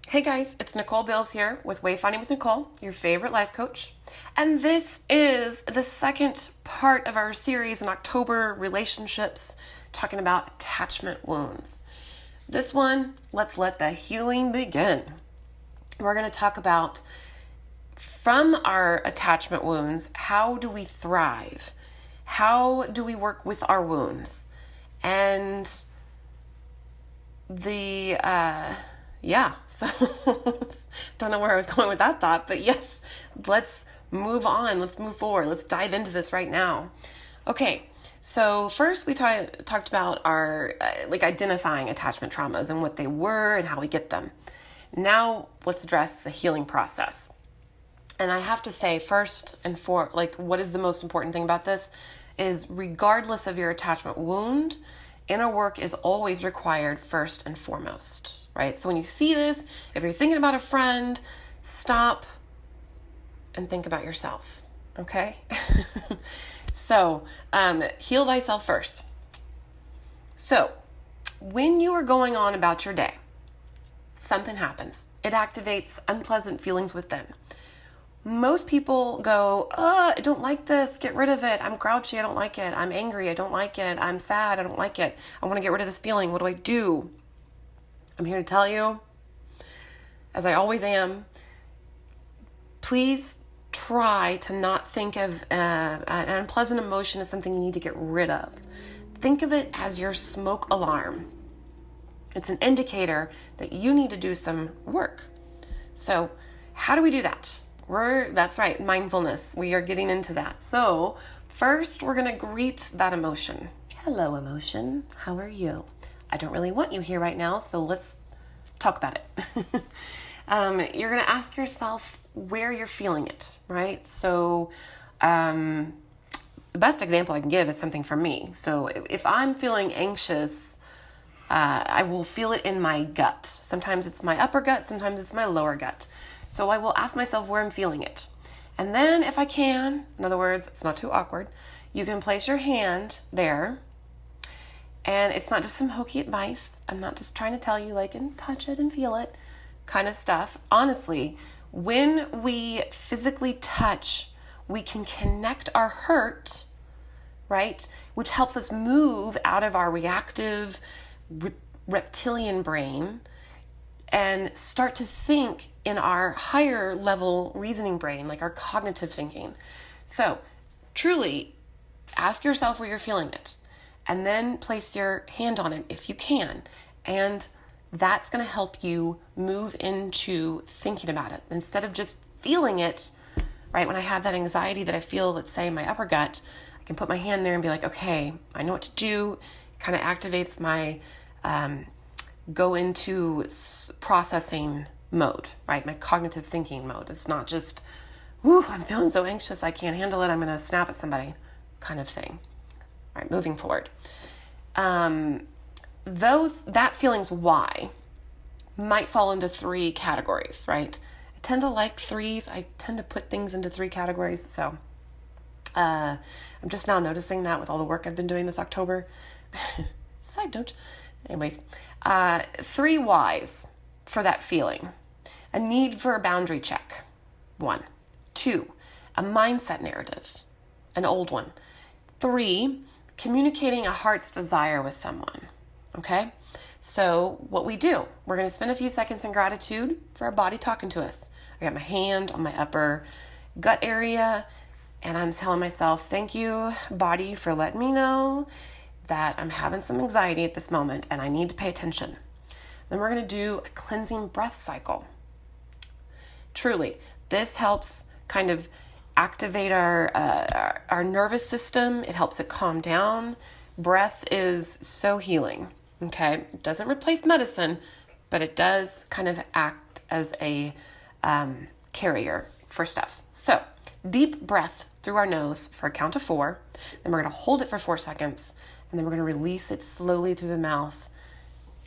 Hey guys, it's Nicole Bills here with Wayfinding with Nicole, your favorite life coach. And this is the second part of our series in October, relationships, talking about attachment wounds. This one, let's let the healing begin. We're going to talk about, from our attachment wounds, how do we thrive? How do we work with our wounds? And so don't know where I was going with that thought, but yes, let's move on. Let's move forward. Let's dive into this right now. Okay, so first we talked about our identifying attachment traumas and what they were and how we get them. Now let's address the healing process. And I have to say, first and what is the most important thing about this is, regardless of your attachment wound, inner work is always required first and foremost, right? So when you see this, if you're thinking about a friend, stop and think about yourself, okay? So heal thyself first. So when you are going on about your day, something happens. It activates unpleasant feelings within. Most people go, I don't like this, get rid of it. I'm grouchy, I don't like it. I'm angry, I don't like it. I'm sad, I don't like it. I want to get rid of this feeling. What do I do? I'm here to tell you, as I always am, please try to not think of an unpleasant emotion as something you need to get rid of. Think of it as your smoke alarm. It's an indicator that you need to do some work. So how do we do that? That's right, mindfulness. We are getting into that. So first, we're going to greet that emotion. Hello, emotion. How are you? I don't really want you here right now, so let's talk about it. You're going to ask yourself where you're feeling it, right? So the best example I can give is something from me. So if I'm feeling anxious, I will feel it in my gut. Sometimes it's my upper gut, sometimes it's my lower gut. So I will ask myself where I'm feeling it. And then if I can, in other words, it's not too awkward, you can place your hand there. And it's not just some hokey advice. I'm not just trying to tell you and touch it and feel it kind of stuff. Honestly, when we physically touch, we can connect our hurt, right? Which helps us move out of our reactive reptilian brain and start to think in our higher level reasoning brain, like our cognitive thinking. So truly ask yourself where you're feeling it, and then place your hand on it if you can. And that's going to help you move into thinking about it instead of just feeling it, right? When I have that anxiety that I feel, let's say in my upper gut, I can put my hand there and be like, okay, I know what to do. It kind of activates my go into processing mode, right? My cognitive thinking mode. It's not just, I'm feeling so anxious, I can't handle it, I'm going to snap at somebody kind of thing. All right, moving forward. That feelings why might fall into three categories, right? I tend to like threes. I tend to put things into three categories. So I'm just now noticing that with all the work I've been doing this October. Side note. Anyways, 3 whys for that feeling. A need for a boundary check, 1. 2, a mindset narrative, an old one. 3, communicating a heart's desire with someone, okay? So what we do, we're going to spend a few seconds in gratitude for our body talking to us. I got my hand on my upper gut area, and I'm telling myself, thank you, body, for letting me know that I'm having some anxiety at this moment and I need to pay attention. Then we're going to do a cleansing breath cycle. Truly, this helps kind of activate our nervous system. It helps it calm down. Breath is so healing, okay? It doesn't replace medicine, but it does kind of act as a carrier for stuff. So, deep breath through our nose for a count of 4. Then we're going to hold it for 4 seconds. And then we're going to release it slowly through the mouth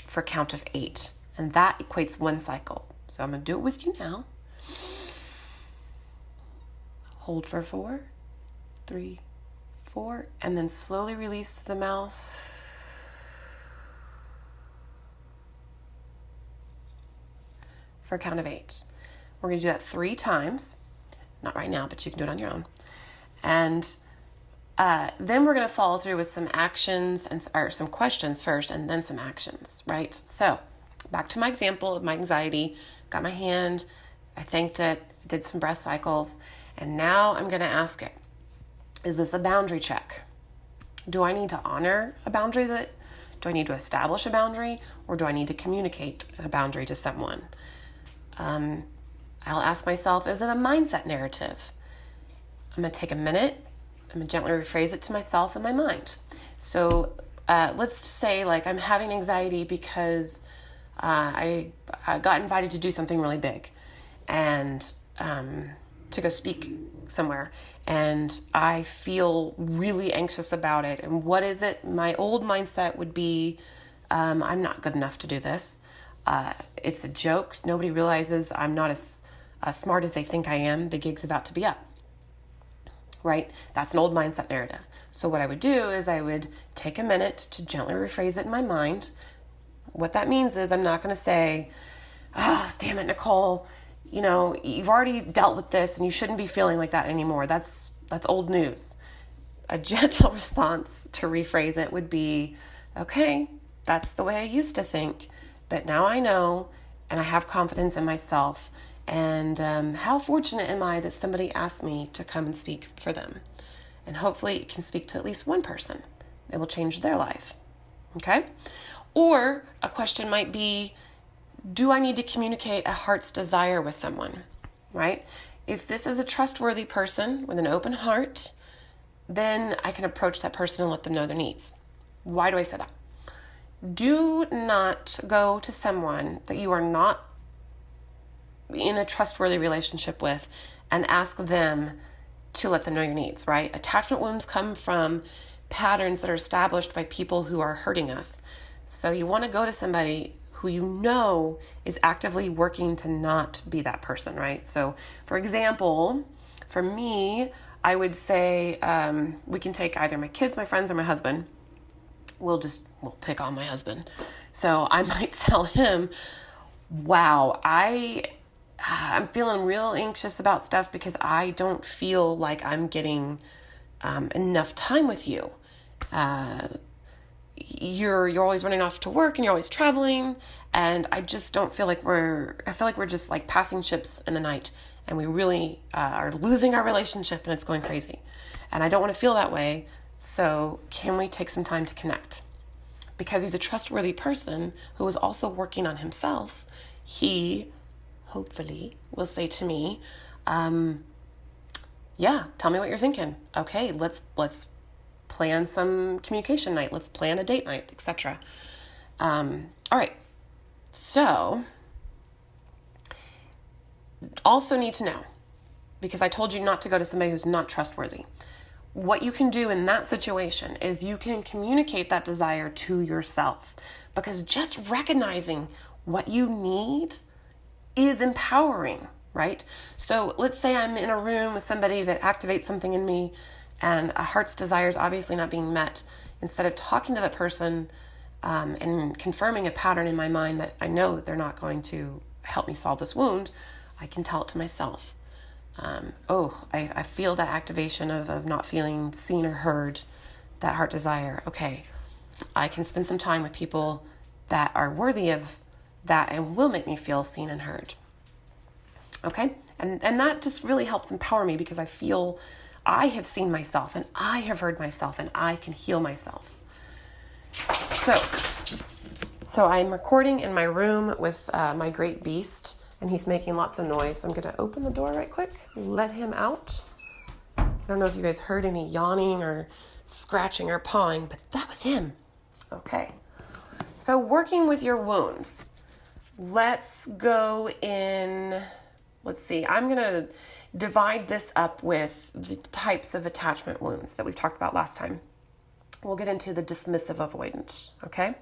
for a count of 8. And that equates 1 cycle. So I'm going to do it with you now. Hold for 4, 3, 4, and then slowly release through the mouth. for a count of 8. We're going to do that 3 times. Not right now, but you can do it on your own. And then we're going to follow through with some actions or some questions first, and then some actions, right? So back to my example of my anxiety. Got my hand, I thanked it, did some breath cycles, and now I'm going to ask it, is this a boundary check? Do I need to honor a boundary? Do I need to establish a boundary, or do I need to communicate a boundary to someone? I'll ask myself, is it a mindset narrative? I'm going to take a minute. I'm going to gently rephrase it to myself in my mind. So let's say like I'm having anxiety because I got invited to do something really big and to go speak somewhere, and I feel really anxious about it. And what is it? My old mindset would be, I'm not good enough to do this. It's a joke. Nobody realizes I'm not as smart as they think I am. The gig's about to be up. Right? That's an old mindset narrative. So what I would do is I would take a minute to gently rephrase it in my mind. What that means is I'm not going to say, damn it, Nicole, you've already dealt with this and you shouldn't be feeling like that anymore. That's old news. A gentle response to rephrase it would be, okay, that's the way I used to think, but now I know and I have confidence in myself. And how fortunate am I that somebody asked me to come and speak for them? And hopefully it can speak to at least one person. It will change their life. Okay? Or a question might be, do I need to communicate a heart's desire with someone? Right? If this is a trustworthy person with an open heart, then I can approach that person and let them know their needs. Why do I say that? Do not go to someone that you are not in a trustworthy relationship with and ask them to let them know your needs, right? Attachment wounds come from patterns that are established by people who are hurting us. So you want to go to somebody who you know is actively working to not be that person, right? So for example, for me, I would say we can take either my kids, my friends, or my husband. We'll pick on my husband. So I might tell him, wow, I'm feeling real anxious about stuff because I don't feel like I'm getting enough time with you. You're always running off to work and you're always traveling, and I just don't feel like I feel like we're just like passing ships in the night, and we really are losing our relationship and it's going crazy. And I don't want to feel that way, so can we take some time to connect? Because he's a trustworthy person who is also working on himself, he hopefully will say to me, yeah, tell me what you're thinking. Okay, let's plan some communication night. Let's plan a date night, etc. All right. So, also need to know, because I told you not to go to somebody who's not trustworthy. What you can do in that situation is you can communicate that desire to yourself, because just recognizing what you need is empowering, right? So let's say I'm in a room with somebody that activates something in me and a heart's desire is obviously not being met. Instead of talking to that person and confirming a pattern in my mind that I know that they're not going to help me solve this wound, I can tell it to myself. I feel that activation of not feeling seen or heard, that heart desire. Okay, I can spend some time with people that are worthy of that and will make me feel seen and heard. Okay? And that just really helps empower me, because I feel I have seen myself and I have heard myself and I can heal myself. So I'm recording in my room with my great beast, and he's making lots of noise. So I'm going to open the door right quick, let him out. I don't know if you guys heard any yawning or scratching or pawing, but that was him. Okay. So working with your wounds. Let's go in, let's see, I'm going to divide this up with the types of attachment wounds that we've talked about last time. We'll get into the dismissive avoidant, okay?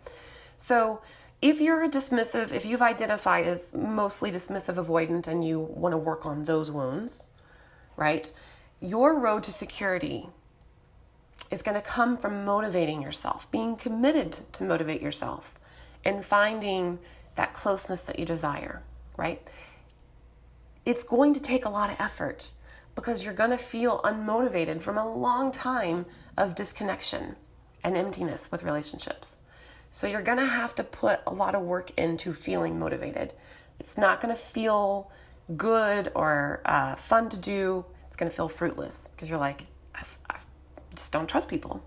So if you've identified as mostly dismissive avoidant and you want to work on those wounds, right? Your road to security is going to come from motivating yourself, being committed to motivate yourself, and finding that closeness that you desire, right? It's going to take a lot of effort because you're going to feel unmotivated from a long time of disconnection and emptiness with relationships. So you're going to have to put a lot of work into feeling motivated. It's not going to feel good or fun to do. It's going to feel fruitless because you're like, I just don't trust people.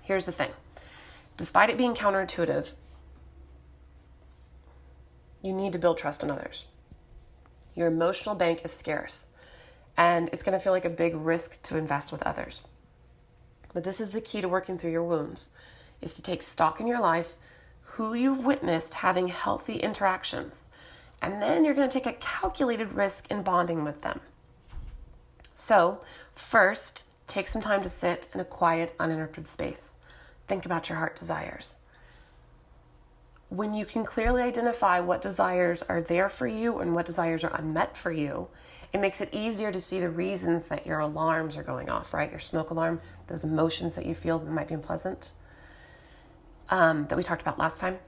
Here's the thing. Despite it being counterintuitive, you need to build trust in others. Your emotional bank is scarce, and it's going to feel like a big risk to invest with others. But this is the key to working through your wounds, is to take stock in your life, who you've witnessed having healthy interactions, and then you're going to take a calculated risk in bonding with them. So, first, take some time to sit in a quiet, uninterrupted space. Think about your heart desires. When you can clearly identify what desires are there for you and what desires are unmet for you, it makes it easier to see the reasons that your alarms are going off, right? Your smoke alarm, those emotions that you feel that might be unpleasant, that we talked about last time.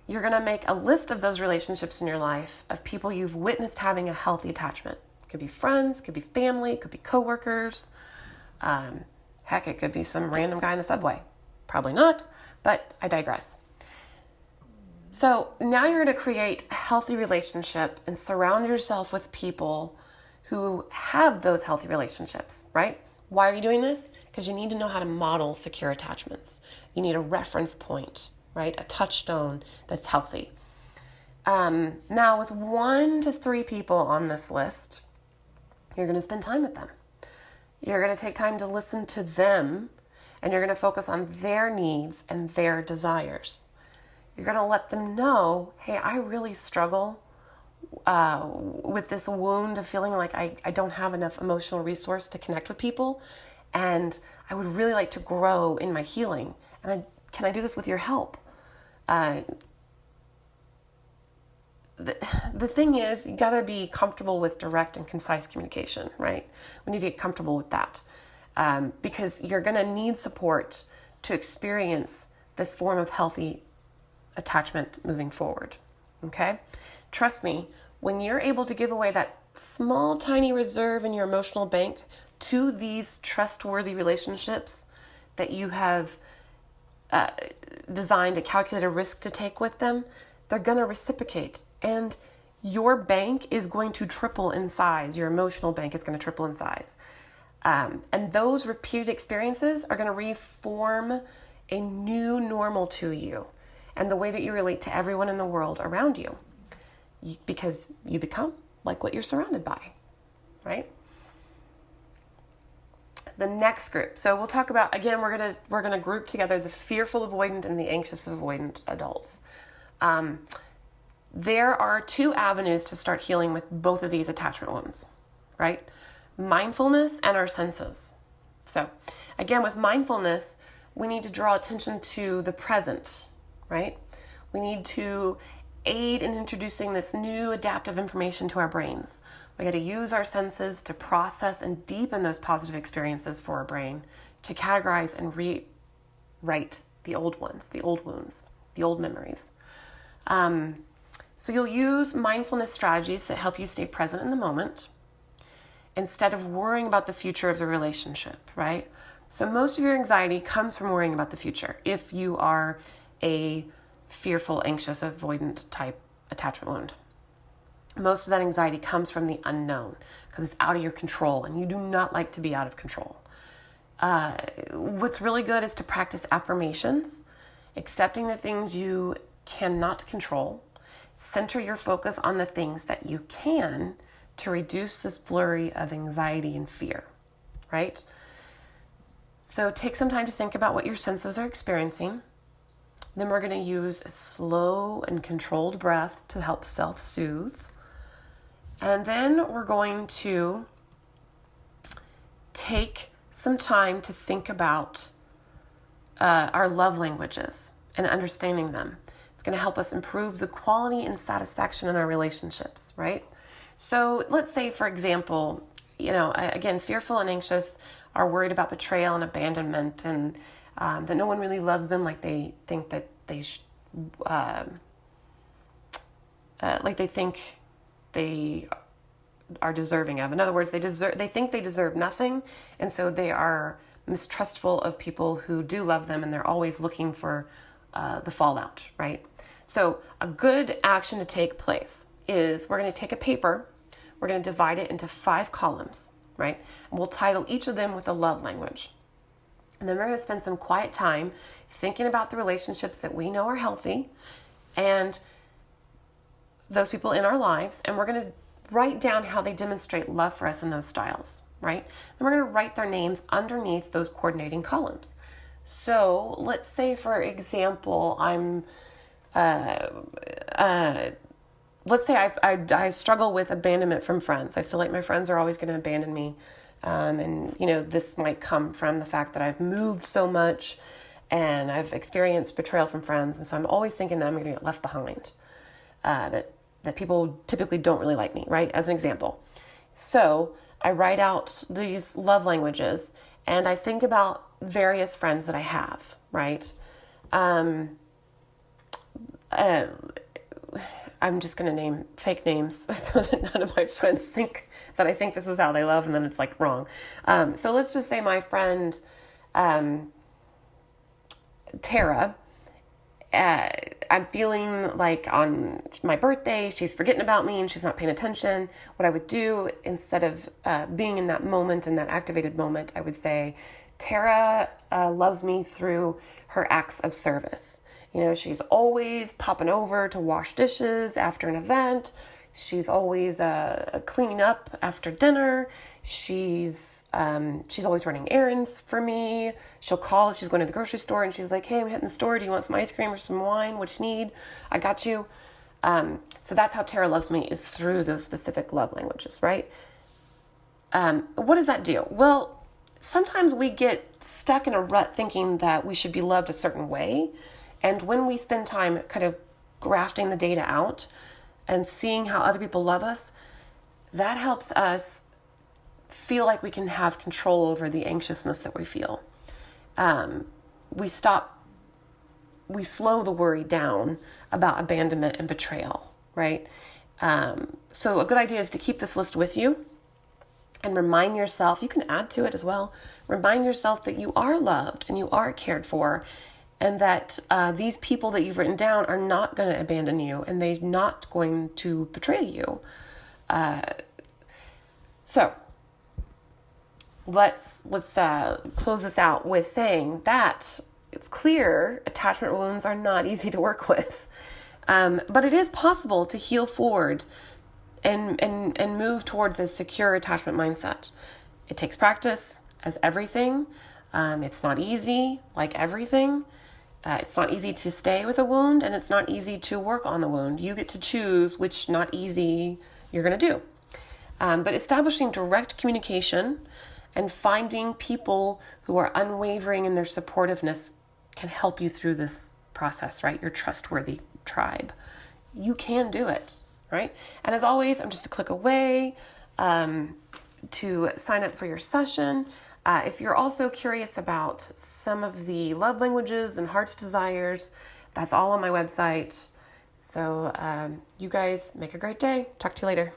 You're going to make a list of those relationships in your life of people you've witnessed having a healthy attachment. It could be friends, could be family, it could be coworkers. Heck, it could be some random guy in the subway. Probably not, but I digress. So now you're going to create a healthy relationship and surround yourself with people who have those healthy relationships, right? Why are you doing this? Because you need to know how to model secure attachments. You need a reference point, right? A touchstone that's healthy. Now, with 1 to 3 people on this list, you're going to spend time with them. You're going to take time to listen to them, and you're going to focus on their needs and their desires. You're going to let them know, hey, I really struggle with this wound of feeling like I don't have enough emotional resource to connect with people, and I would really like to grow in my healing. And can I do this with your help? The thing is, you got to be comfortable with direct and concise communication, right? We need to get comfortable with that because you're going to need support to experience this form of healthy attachment moving forward, okay? Trust me, when you're able to give away that small, tiny reserve in your emotional bank to these trustworthy relationships that you have designed a calculated risk to take with them, they're going to reciprocate. And your bank is going to triple in size. Your emotional bank is going to triple in size. And those repeated experiences are going to reform a new normal to you and the way that you relate to everyone in the world around you, because you become like what you're surrounded by, right? The next group. So we'll talk about, again, we're gonna group together the fearful avoidant and the anxious avoidant adults. There are 2 avenues to start healing with both of these attachment wounds, right? Mindfulness and our senses. So again, with mindfulness, we need to draw attention to the present, right? We need to aid in introducing this new adaptive information to our brains. We got to use our senses to process and deepen those positive experiences for our brain, to categorize and rewrite the old ones, the old wounds, the old memories. So you'll use mindfulness strategies that help you stay present in the moment instead of worrying about the future of the relationship, right? So most of your anxiety comes from worrying about the future if you are a fearful, anxious, avoidant type attachment wound. Most of that anxiety comes from the unknown because it's out of your control, and you do not like to be out of control. What's really good is to practice affirmations, accepting the things you cannot control. Center your focus on the things that you can to reduce this flurry of anxiety and fear, right? So take some time to think about what your senses are experiencing. Then we're going to use a slow and controlled breath to help self-soothe. And then we're going to take some time to think about our love languages and understanding them. It's going to help us improve the quality and satisfaction in our relationships, right? So let's say, for example, again, fearful and anxious are worried about betrayal and abandonment, and that no one really loves them like they think that they like they think they are deserving of. In other words, they think they deserve nothing, and so they are mistrustful of people who do love them, and they're always looking for the fallout, right? So a good action to take place is we're going to take a paper, we're going to divide it into 5 columns, right? And we'll title each of them with a love language. And then we're going to spend some quiet time thinking about the relationships that we know are healthy and those people in our lives, and we're going to write down how they demonstrate love for us in those styles, right? And we're going to write their names underneath those coordinating columns. So let's say, for example, let's say I struggle with abandonment from friends. I feel like my friends are always going to abandon me. And, this might come from the fact that I've moved so much and I've experienced betrayal from friends. And so I'm always thinking that I'm going to get left behind, that people typically don't really like me, right? As an example. So I write out these love languages and I think about various friends that I have, right? I'm just going to name fake names so that none of my friends think that I think this is how they love and then it's like wrong. So let's just say my friend Tara, I'm feeling like on my birthday, she's forgetting about me and she's not paying attention. What I would do, instead of being in that moment, in that activated moment, I would say, Tara loves me through her acts of service. She's always popping over to wash dishes after an event. She's always cleaning up after dinner. She's always running errands for me. She'll call if she's going to the grocery store and she's like, hey, I'm hitting the store. Do you want some ice cream or some wine? What you need? I got you. So that's how Tara loves me, is through those specific love languages, right? What does that do? Well, sometimes we get stuck in a rut thinking that we should be loved a certain way. And when we spend time kind of grafting the data out and seeing how other people love us, that helps us feel like we can have control over the anxiousness that we feel. We slow the worry down about abandonment and betrayal, right? So a good idea is to keep this list with you and remind yourself, you can add to it as well, remind yourself that you are loved and you are cared for, and that these people that you've written down are not going to abandon you and they're not going to betray you. So let's close this out with saying that it's clear attachment wounds are not easy to work with, but it is possible to heal forward and move towards a secure attachment mindset. It takes practice, as everything. It's not easy, like everything. It's not easy to stay with a wound, and it's not easy to work on the wound. You get to choose which not easy you're going to do. But establishing direct communication and finding people who are unwavering in their supportiveness can help you through this process, right? Your trustworthy tribe. You can do it, right? And as always, I'm just a click away to sign up for your session. If you're also curious about some of the love languages and heart's desires, that's all on my website. So you guys make a great day. Talk to you later.